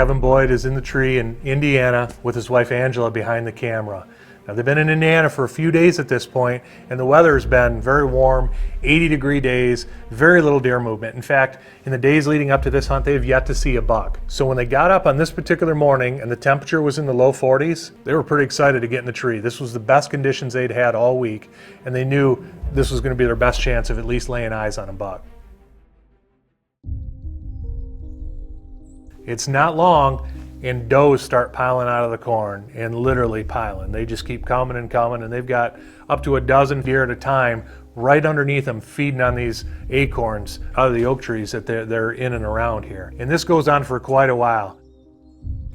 Kevin Boyd is in the tree in Indiana with his wife Angela behind the camera. Now, they've been in Indiana for a few days at this point, and the weather has been very warm, 80-degree days, very little deer movement. In fact, in the days leading up to this hunt, they've yet to see a buck. So when they got up on this particular morning and the temperature was in the low 40s, they were pretty excited to get in the tree. This was the best conditions they'd had all week, and they knew this was going to be their best chance of at least laying eyes on a buck. It's not long, and does start piling out of the corn, and literally piling. They just keep coming and coming, and they've got up to a dozen deer at a time right underneath them feeding on these acorns out of the oak trees that they're in and around here. And this goes on for quite a while.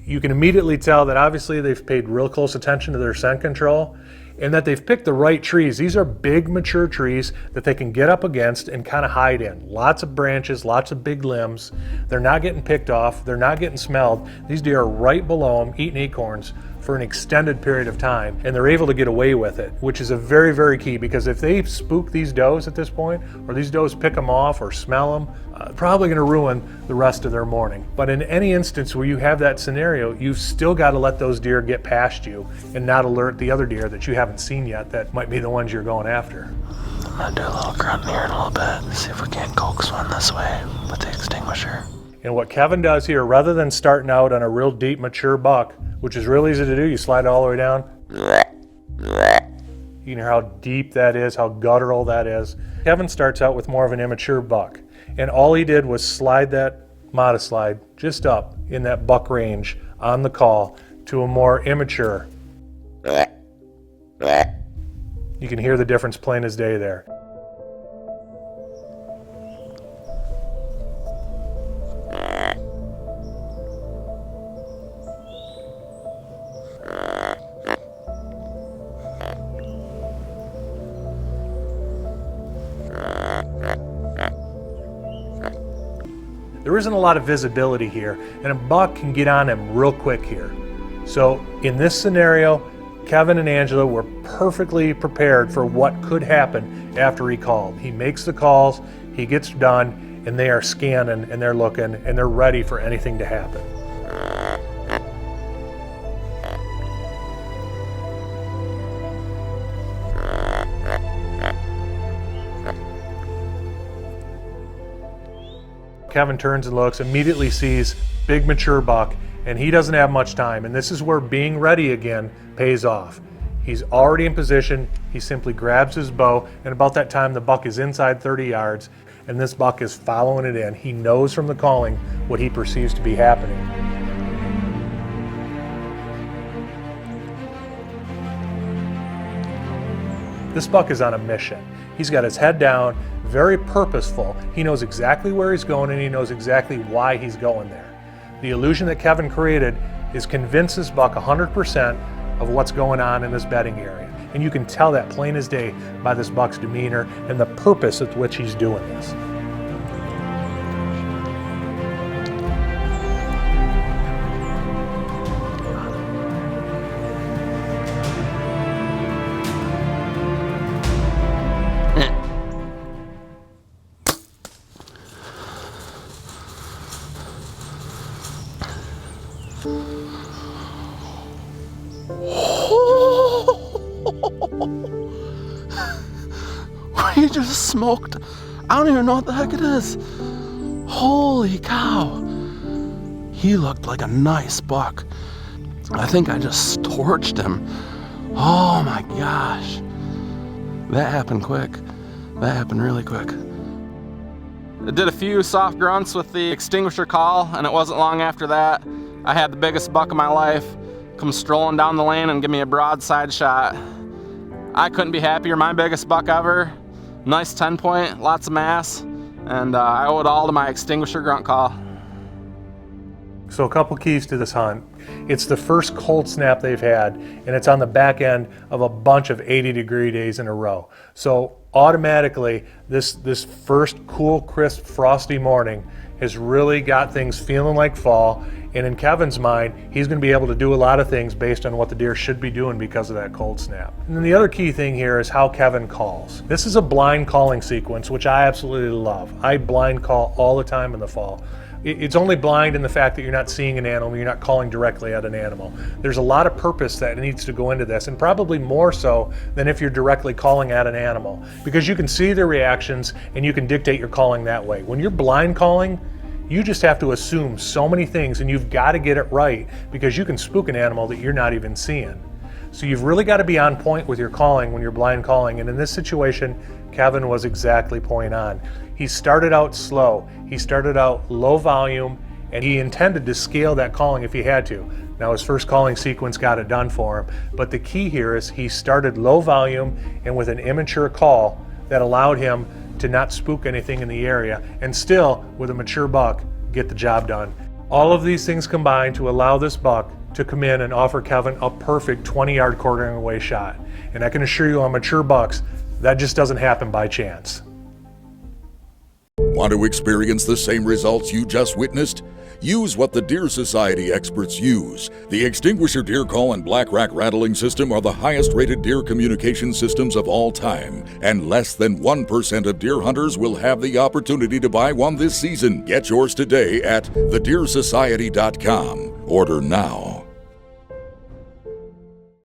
You can immediately tell that obviously they've paid real close attention to their scent control, and that they've picked the right trees. These are big, mature trees that they can get up against and kind of hide in. Lots of branches, lots of big limbs. They're not getting picked off. They're not getting smelled. These deer are right below them, eating acorns for an extended period of time, and they're able to get away with it, which is a very, very key, because if they spook these does at this point, or these does pick them off or smell them, probably going to ruin the rest of their morning. But in any instance where you have that scenario, you've still got to let those deer get past you and not alert the other deer that you haven't seen yet that might be the ones you're going after. I'm going to do a little grunting here in a little bit, see if we can't coax one this way with the extinguisher. And what Kevin does here, rather than starting out on a real deep, mature buck, which is real easy to do, you slide it all the way down. You can hear how deep that is, how guttural that is. Kevin starts out with more of an immature buck, and all he did was slide that modest slide just up in that buck range on the call to a more immature. You can hear the difference plain as day there. There isn't a lot of visibility here, and a buck can get on him real quick here. So in this scenario, Kevin and Angela were perfectly prepared for what could happen after he called. He makes the calls, he gets done, and they are scanning and they're looking and they're ready for anything to happen. Kevin turns and looks, immediately sees big mature buck, and he doesn't have much time. And this is where being ready again pays off. He's already in position. He simply grabs his bow, and about that time the buck is inside 30 yards, and this buck is following it in. He knows from the calling what he perceives to be happening. This buck is on a mission. He's got his head down, very purposeful. He knows exactly where he's going, and he knows exactly why he's going there. The illusion that Kevin created is convince this buck 100% of what's going on in this bedding area. And you can tell that plain as day by this buck's demeanor and the purpose with which he's doing this. He just smoked. I don't even know what the heck it is. Holy cow. He looked like a nice buck. I think I just torched him. Oh my gosh. That happened quick. That happened really quick. I did a few soft grunts with the extinguisher call, and it wasn't long after that I had the biggest buck of my life come strolling down the lane and give me a broadside shot. I couldn't be happier. My biggest buck ever. Nice 10-point, lots of mass, and I owe it all to my extinguisher grunt call. So a couple keys to this hunt. It's the first cold snap they've had, and it's on the back end of a bunch of 80-degree days in a row. So automatically, this first cool, crisp, frosty morning has really got things feeling like fall. And in Kevin's mind, he's going to be able to do a lot of things based on what the deer should be doing because of that cold snap. And then the other key thing here is how Kevin calls. This is a blind calling sequence, which I absolutely love. I blind call all the time in the fall. It's only blind in the fact that you're not seeing an animal, you're not calling directly at an animal. There's a lot of purpose that needs to go into this, and probably more so than if you're directly calling at an animal, because you can see their reactions and you can dictate your calling that way. When you're blind calling, you just have to assume so many things, and you've got to get it right, because you can spook an animal that you're not even seeing. So you've really got to be on point with your calling when you're blind calling, and in this situation, Kevin was exactly point on. He started out slow, he started out low volume, and he intended to scale that calling if he had to. Now his first calling sequence got it done for him, but the key here is he started low volume and with an immature call that allowed him to not spook anything in the area, and still, with a mature buck, get the job done. All of these things combined to allow this buck to come in and offer Kevin a perfect 20-yard quartering away shot. And I can assure you on mature bucks, that just doesn't happen by chance. Want to experience the same results you just witnessed? Use what the Deer Society experts use. The Extinguisher Deer Call and Black Rack Rattling System are the highest rated deer communication systems of all time, and less than 1% of deer hunters will have the opportunity to buy one this season. Get yours today at thedeersociety.com. Order now.